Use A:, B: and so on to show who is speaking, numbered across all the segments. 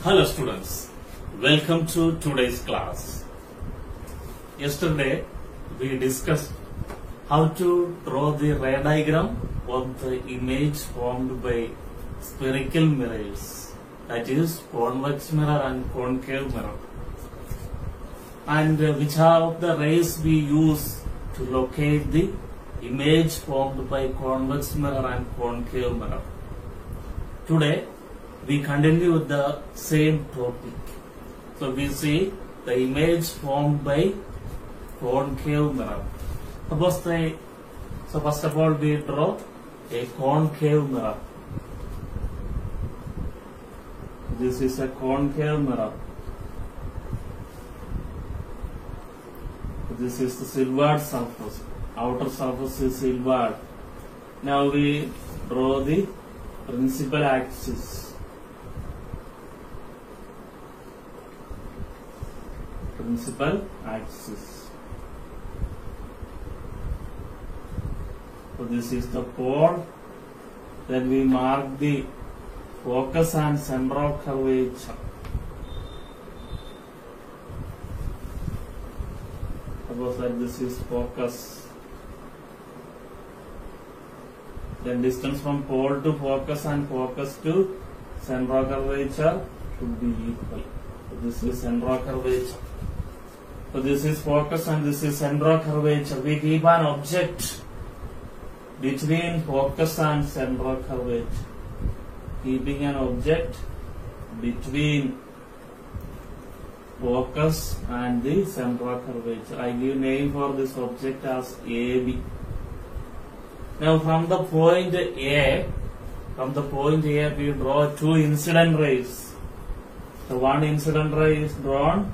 A: Hello students, welcome to today's class. Yesterday we discussed how to draw the ray diagram of the image formed by spherical mirrors, that is convex mirror and concave mirror, and which are the rays we use to locate the image formed by convex mirror and concave mirror. Today we continue with the same topic. So we see the image formed by concave mirror. So first of all we draw a concave mirror. This is a concave mirror. This is the silvered surface. Outer surface is silvered. Now we draw the principal axis. Principal axis. So this is the pole. Then we mark the focus and center of curvature. Suppose that this is focus. Then distance from pole to focus and focus to center of curvature should be equal. So this is center of curvature. So this is focus and this is center of curvature. We keep an object between focus and center of curvature. Keeping an object between focus and the center of curvature. I give name for this object as AB. Now from the point A, we draw two incident rays. So one incident ray is drawn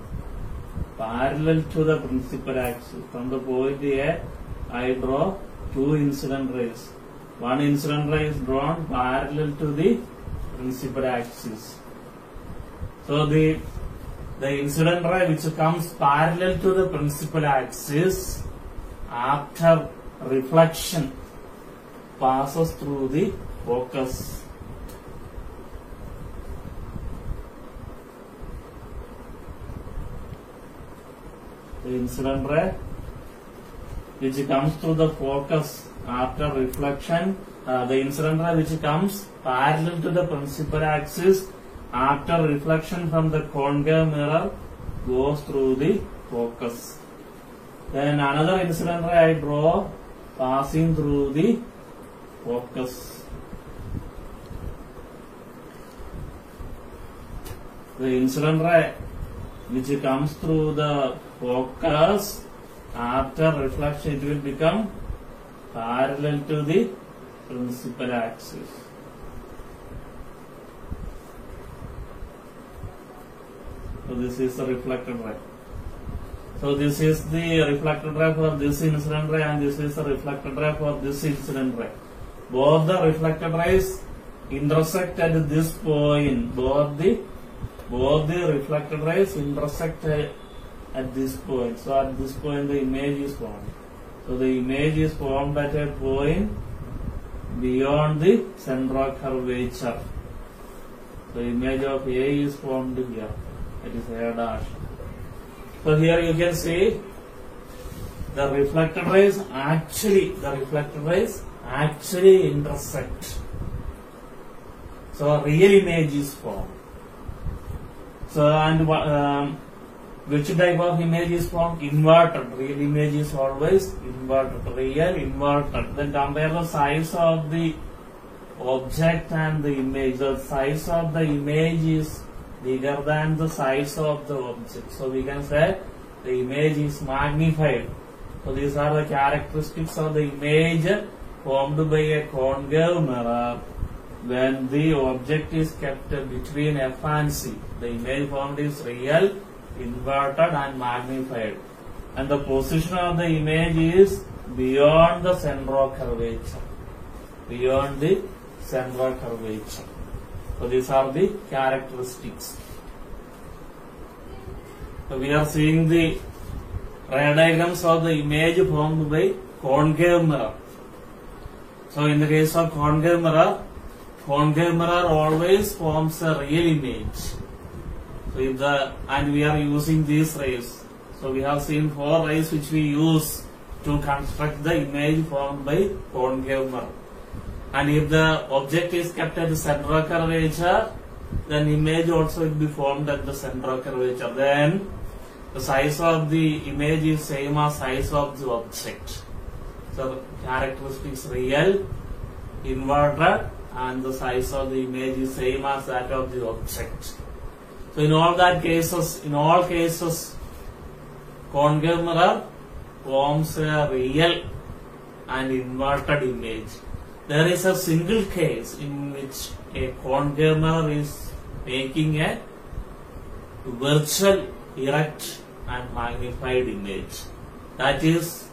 A: parallel to the principal axis. From the point A, I draw two incident rays. One incident ray is drawn parallel to the principal axis. So the incident ray which comes parallel to the principal axis, after reflection, passes through the focus. The incident ray which comes to the focus after reflection, the incident ray which comes parallel to the principal axis after reflection from the concave mirror goes through the focus. Then another incident ray I draw passing through the focus. The incident ray which comes through the focus after reflection, it will become parallel to the principal axis. So this is the reflected ray. So this is the reflected ray for this incident ray and this is the reflected ray for this incident ray. Both the reflected rays intersect at this point. Both the reflected rays intersect at this point. So at this point the image is formed. So the image is formed at a point beyond the center of curvature. The image of A is formed here. It is A dash. So here you can see the reflected rays actually intersect. So a real image is formed. So and which type of image is formed? Inverted. Real image is always inverted. Real inverted. Then compare the size of the object and the image. The size of the image is bigger than the size of the object. So we can say the image is magnified. So these are the characteristics of the image formed by a concave mirror when the object is kept between F and C. The image formed is real, inverted and magnified. And the position of the image is beyond the center of curvature. Beyond the center of curvature. So these are the characteristics. So we are seeing the ray diagrams of the image formed by concave mirror. So in the case of concave mirror always forms a real image. So if and we are using these rays. So we have seen 4 rays which we use to construct the image formed by concave mirror. And if the object is kept at the center of curvature, then image also will be formed at the center of curvature. Then the size of the image is same as size of the object. So characteristics real, inverted, and the size of the image is same as that of the object. So in all cases, concave mirror forms a real and inverted image. There is a single case in which a concave mirror is making a virtual, erect and magnified image. That is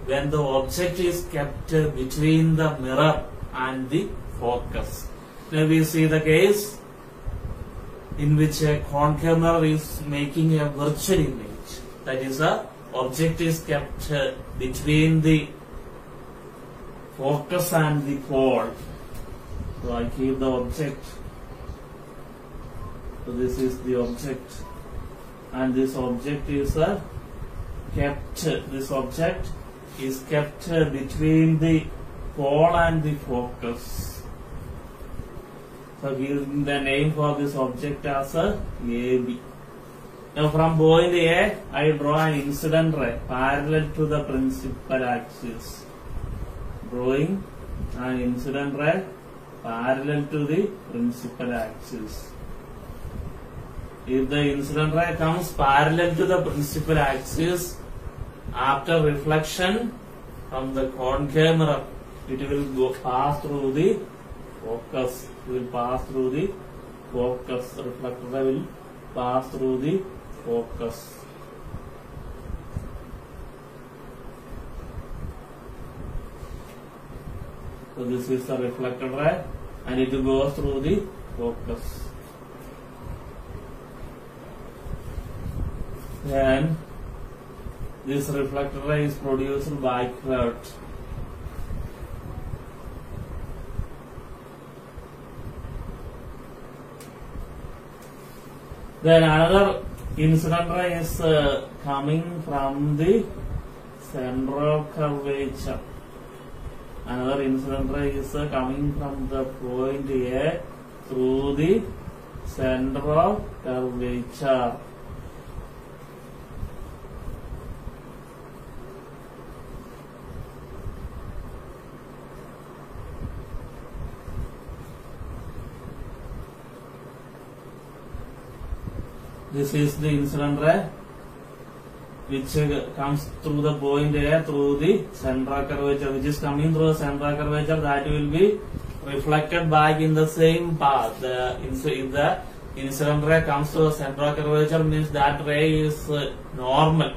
A: when the object is kept between the mirror and the focus. Now we see the case in which a concave mirror is making a virtual image. That is, the object is kept between the focus and the pole. So I keep the object. So this is the object, and this object is kept. This object is kept between the pole and the focus. So giving the name for this object as AB. Now from point A, I draw an incident ray parallel to the principal axis. Drawing an incident ray parallel to the principal axis. If the incident ray comes parallel to the principal axis, after reflection from the concave mirror, it will pass through the focus. It will pass through the focus. The reflector ray will pass through the focus. So this is the reflected ray, and it goes through the focus. Then this reflected ray is produced backward. Then another incident ray is coming from the center of curvature. Another incident ray is coming from the point A through the center of curvature. This is the incident ray which comes through the point A through the central curvature, which is coming through the central curvature, that will be reflected back in the same path. If the incident ray comes to the central curvature, means that ray is normal.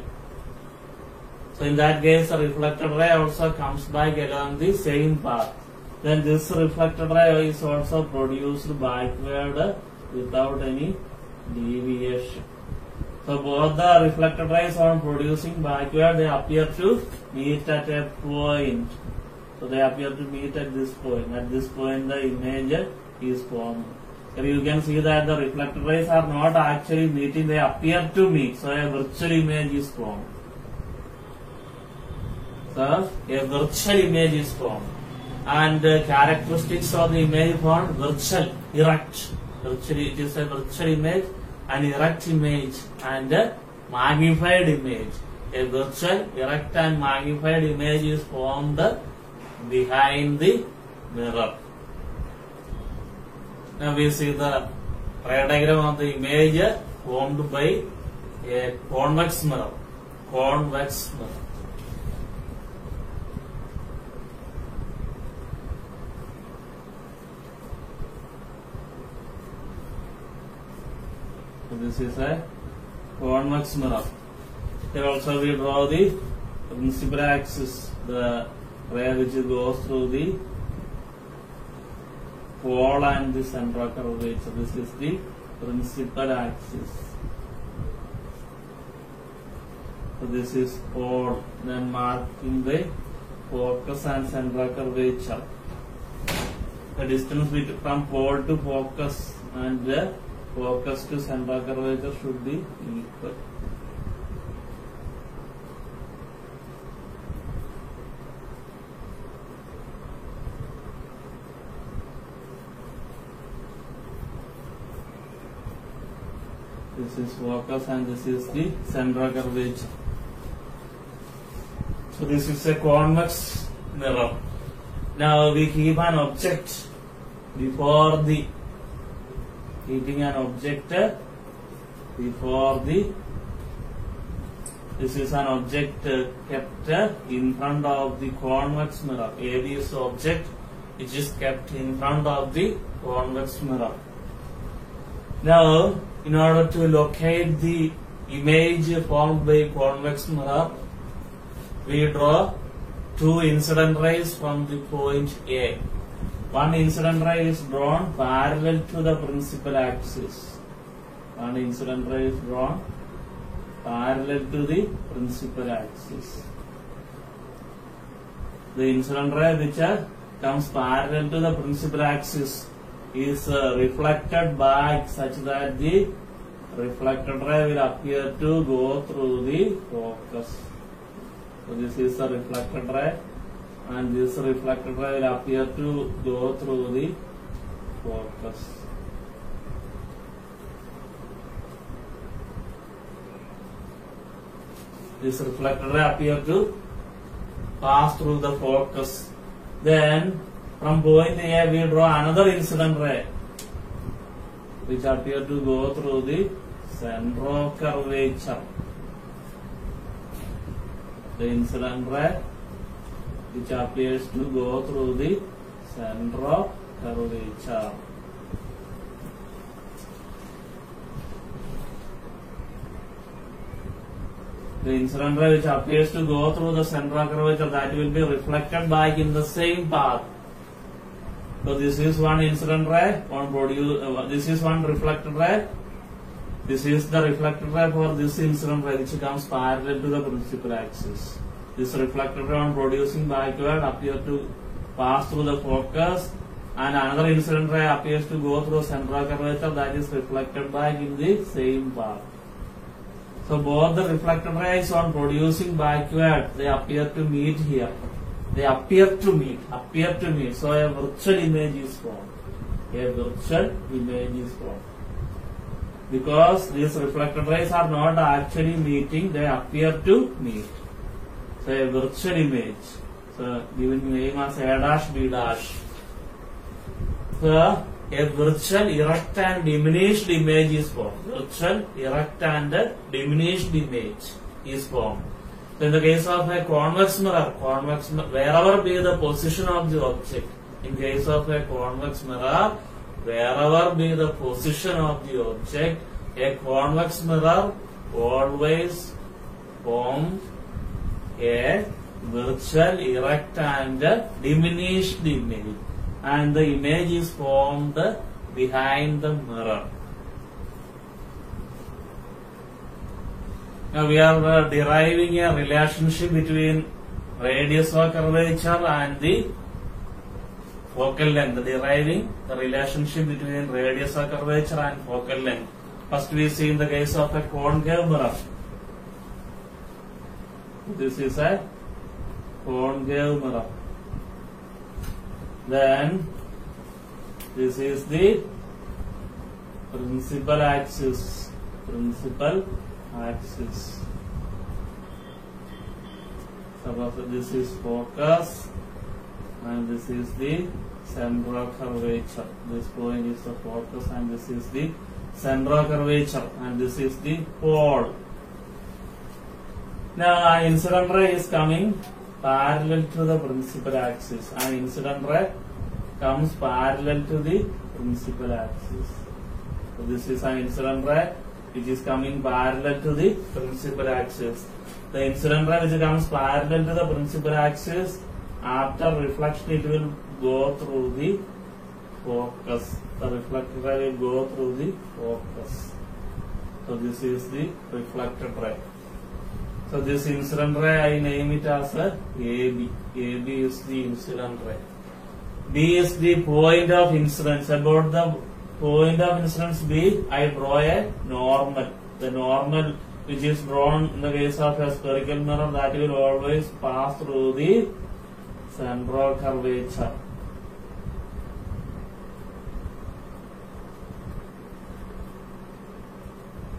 A: So in that case, the reflected ray also comes back along the same path. Then this reflected ray is also produced backward without any deviation. So both the reflected rays are producing backward, they appear to meet at a point. So they appear to meet at this point. At this point the image is formed. So you can see that the reflected rays are not actually meeting, they appear to meet. So a virtual image is formed. So a virtual image is formed. And the characteristics of the image formed: virtual, erect. Virtually it is a virtual image, an erect image, and a magnified image. A virtual, erect and magnified image is formed behind the mirror. Now we see the ray diagram of the image formed by a convex mirror. Convex mirror. So this is a convex mirror. Here also we draw the principal axis, the ray which goes through the pole and the central curvature. This is the principal axis. So this is pole, then marking the focus and central curvature. The distance from pole to focus and the focus to central curvature should be equal. This is focus and this is the central curvature. So this is a convex mirror. Now we keep an object before the keeping an object before the this is an object kept in front of the convex mirror. AB is the object which is kept in front of the convex mirror. Now in order to locate the image formed by convex mirror, we draw two incident rays from the point A. One incident ray is drawn parallel to the principal axis. One incident ray is drawn parallel to the principal axis. The incident ray which comes parallel to the principal axis is reflected back such that the reflected ray will appear to go through the focus. So this is the reflected ray and this reflected ray will appear to go through the focus. This reflected ray appear to pass through the focus. Then from point A we draw another incident ray which appear to go through the central curvature. The incident ray which appears to go through the central curvature. The incident ray which appears to go through the central curvature, that will be reflected back in the same path. So this is one incident ray, this is one reflected ray. This is the reflected ray for this incident ray which comes parallel to the principal axis. This reflected ray on producing backward appear to pass through the focus, and another incident ray appears to go through central curvature, that is reflected back in the same path. So both the reflected rays on producing backward, they appear to meet here. They appear to meet. So a virtual image is formed. Because these reflected rays are not actually meeting, they appear to meet. So a virtual image. So given name as A dash B dash. So a virtual erect and diminished image is formed. Virtual erect and diminished image is formed. So in the case of a convex mirror, wherever be the position of the object, in case of a convex mirror, wherever be the position of the object, a convex mirror always forms a virtual erect and diminished image, and the image is formed behind the mirror. Now we are deriving a relationship between radius of curvature and the focal length. Deriving the relationship between radius of curvature and focal length. First we see in the case of a concave mirror. This is a concave mirror. Then this is the principal axis. Suppose this is focus and this is the central curvature. This point is the focus and this is the central curvature and this is the pole. Now an incident ray is coming parallel to the principal axis. An incident ray comes parallel to the principal axis. So this is an incident ray which is coming parallel to the principal axis. The incident ray which comes parallel to the principal axis, after reflection it will go through the focus. The reflected ray will go through the focus. So this is the reflected ray. So this incident ray I name it as a AB. AB is the incident ray. B is the point of incidence. About the point of incidence B, I draw a normal. The normal which is drawn in the case of a spherical mirror, that will always pass through the central curvature.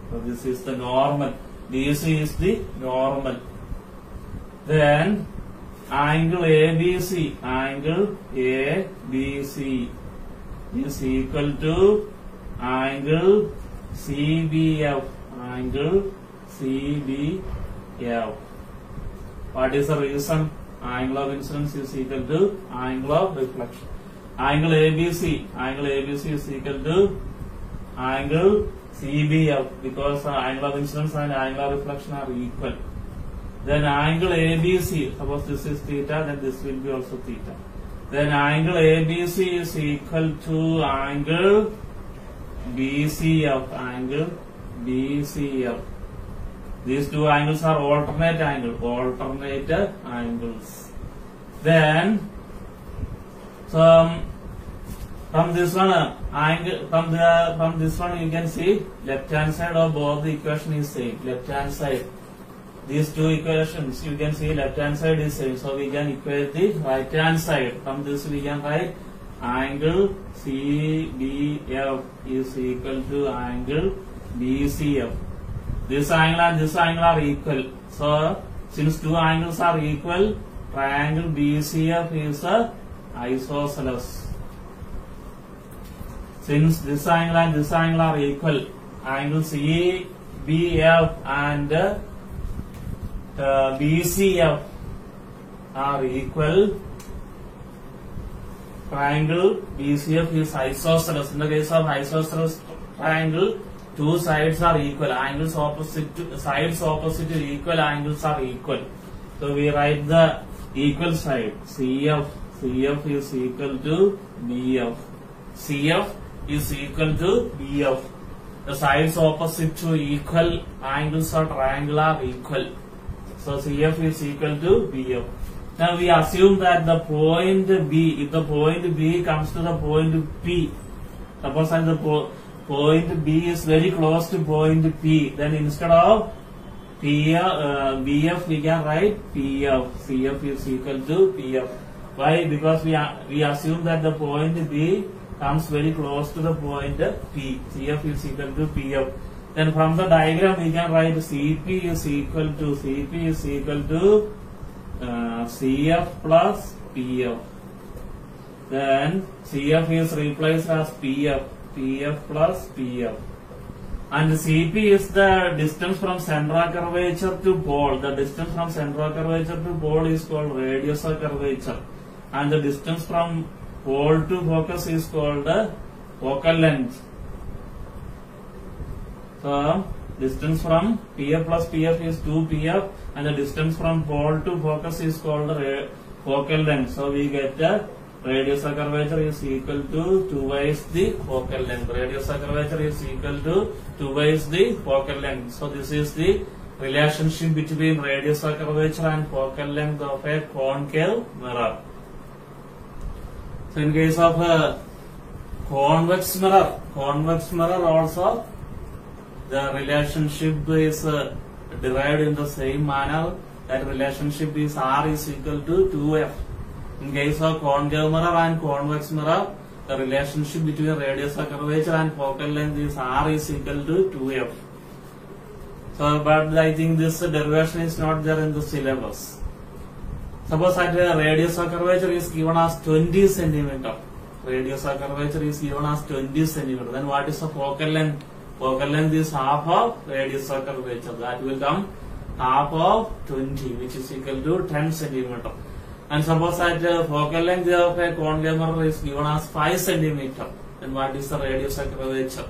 A: So this is the normal. This is the normal. Then angle ABC, angle ABC is equal to angle CBF, angle CBF. What is the reason? Angle of incidence is equal to angle of reflection. Angle ABC is equal to angle CBF, because angle of incidence and angle of reflection are equal. Then angle ABC, suppose this is theta, then this will be also theta. Then angle ABC is equal to angle BCF, angle BCF. These two angles are alternate angles. Then from this one angle, from this one you can see left hand side of both the equation is same. Left hand side, these two equations you can see left hand side is same, so we can equate the right hand side. From this we can write angle CBF is equal to angle BCF. This angle and this angle are equal, so since two angles are equal, triangle BCF is a isosceles. Since this angle and this angle are equal, angle CBF and BCF are equal, triangle BCF is isosceles. In the case of isosceles triangle, two sides are equal, angles opposite to sides opposite to equal angles are equal. So we write the equal side, CF is equal to BF. CF is equal to BF. The sides opposite to equal angles of triangle are equal. So CF is equal to BF. Now we assume that the point B, if the point B comes to the point P, suppose that the point B is very close to point P, then instead of BF we can write PF. CF is equal to PF. Why? Because we assume that the point B comes very close to the point P. CF is equal to PF. Then from the diagram we can write CP is equal to CF plus PF. Then CF is replaced as PF plus PF. And CP is the distance from central curvature to pole. The distance from central curvature to pole is called radius of curvature. And the distance from pole to focus is called the focal length. So distance from PF plus PF is 2PF, and the distance from pole to focus is called the focal length. So we get the radius of curvature is equal to twice the focal length. Radius of curvature is equal to twice the focal length. So this is the relationship between radius of curvature and focal length of a concave mirror. So in case of a convex mirror also the relationship is derived in the same manner. That relationship is R is equal to 2F. In case of concave mirror and convex mirror, the relationship between radius of curvature and focal length is R is equal to 2F. So, but I think this derivation is not there in the syllabus. Suppose that radius of curvature is given as 20 centimeter. Radius of curvature is given as 20 centimeter. Then what is the focal length? Focal length is half of radius of curvature. That will come half of 20, which is equal to 10 centimeter. And suppose that focal length of a concave mirror is given as 5 centimeter. Then what is the radius of curvature?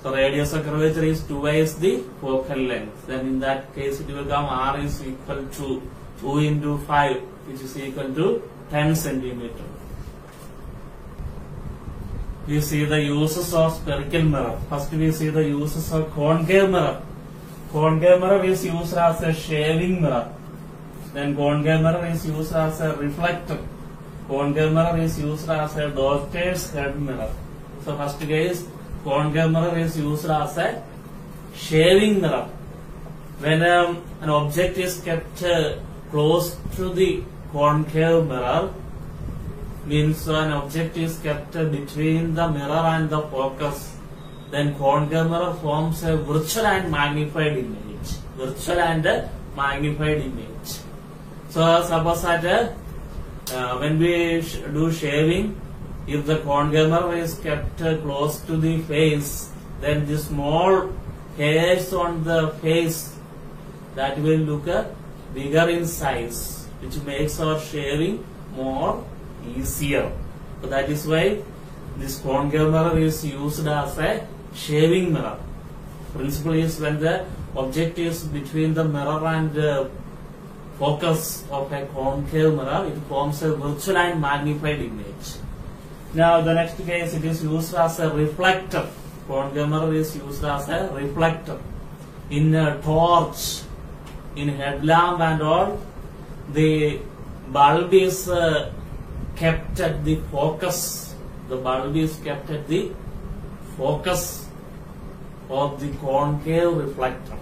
A: So radius of curvature is twice the focal length. Then in that case it will come R is equal to 2 into 5, which is equal to 10 centimeter. We see the uses of spherical mirror. First we see the uses of concave mirror. Concave mirror is used as a shaving mirror. Then concave mirror is used as a reflector. Concave mirror is used as a doctor's head mirror. So first case, concave mirror is used as a shaving mirror. When an object is kept close to the concave mirror, means an object is kept between the mirror and the focus, then concave mirror forms a virtual and magnified image. Virtual and magnified image. So suppose that when we do shaving, if the concave mirror is kept close to the face, then the small hairs on the face that will look bigger in size, which makes our shaving more easier. So that is why this concave mirror is used as a shaving mirror. Principle is when the object is between the mirror and focus of a concave mirror, it forms a virtual and magnified image. Now the next case, it is used as a reflector. Concave mirror is used as a reflector in a torch, in headlamp and all. The bulb is kept at the focus. The bulb is kept at the focus of the concave reflector.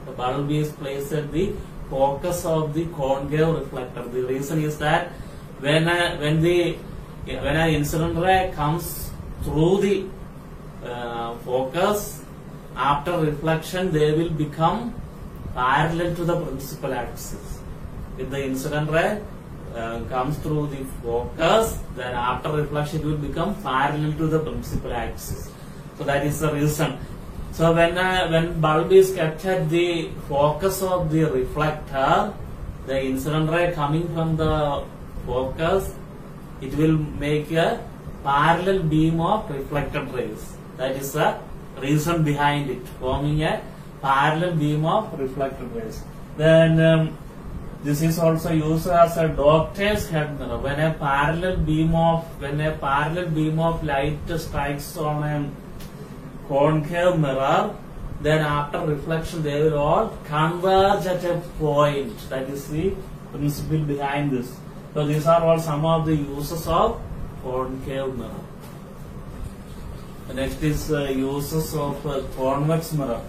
A: The bulb is placed at the focus of the concave reflector. The reason is that when an incident ray comes through the focus, after reflection they will become parallel to the principal axis. If the incident ray comes through the focus, then after reflection it will become parallel to the principal axis. So that is the reason. So when bulb is kept at the focus of the reflector, the incident ray coming from the focus, it will make a parallel beam of reflected rays. That is the reason behind it, forming a parallel beam of reflected rays. Then this is also used as a doctor's head mirror. When a parallel beam of light strikes on a concave mirror, then after reflection they will all converge at a point. That is the principle behind this. So these are all some of the uses of concave mirror. The next is uses of convex mirror.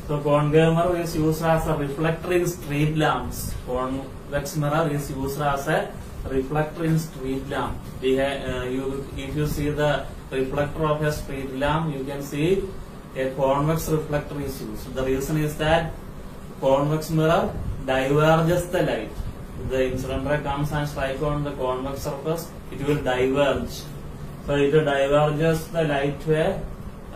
A: So concave mirror is used as a reflector in street lamps. Convex mirror is used as a reflector in street lamp. If you see the reflector of a street lamp, you can see a convex reflector is used. The reason is that convex mirror diverges the light. If the incident ray comes and strikes on the convex surface, it will diverge. So it diverges the light to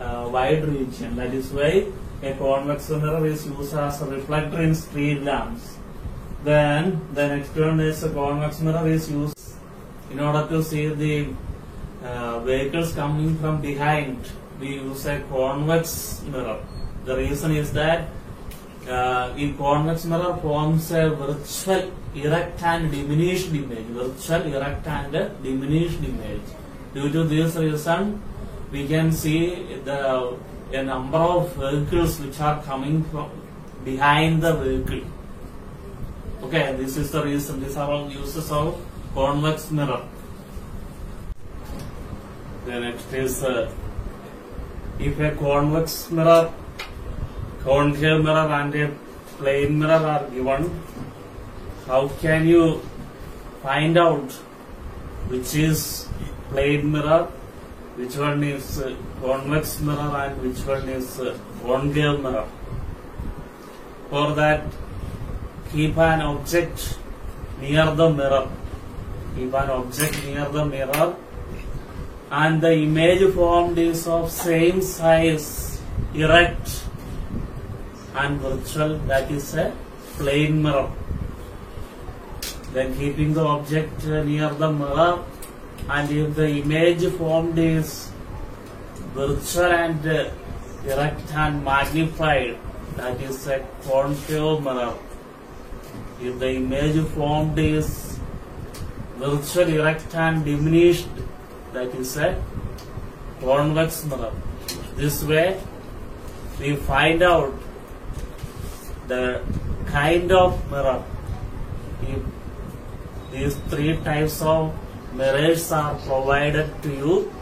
A: a wide region. That is why a convex mirror is used as a reflector in street lamps. Then the next one is a convex mirror is used in order to see the vehicles coming from behind. We use a convex mirror. The reason is that in convex mirror forms a virtual erect and diminished image. Virtual erect and diminished image. Due to this reason, we can see a number of vehicles which are coming from behind the vehicle. Okay, this is the reason. These are all uses of convex mirror. The next is if a convex mirror, concave mirror and a plane mirror are given, how can you find out which is plane mirror, which one is convex mirror and which one is concave mirror? For that, keep an object near the mirror. Keep an object near the mirror, and the image formed is of same size, erect and virtual. That is a plane mirror. Then keeping the object near the mirror, and if the image formed is virtual and erect and magnified, that is a concave mirror. If the image formed is virtual, erect and diminished, that is a convex mirror. This way we find out the kind of mirror. If these three types of mirrors are provided to you,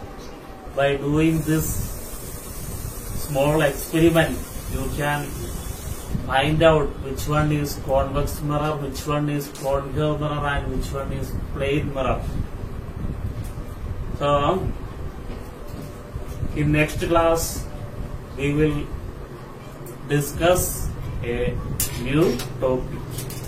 A: by doing this small experiment, you can find out which one is convex mirror, which one is concave mirror, and which one is plane mirror. So, in next class, we will discuss a new topic.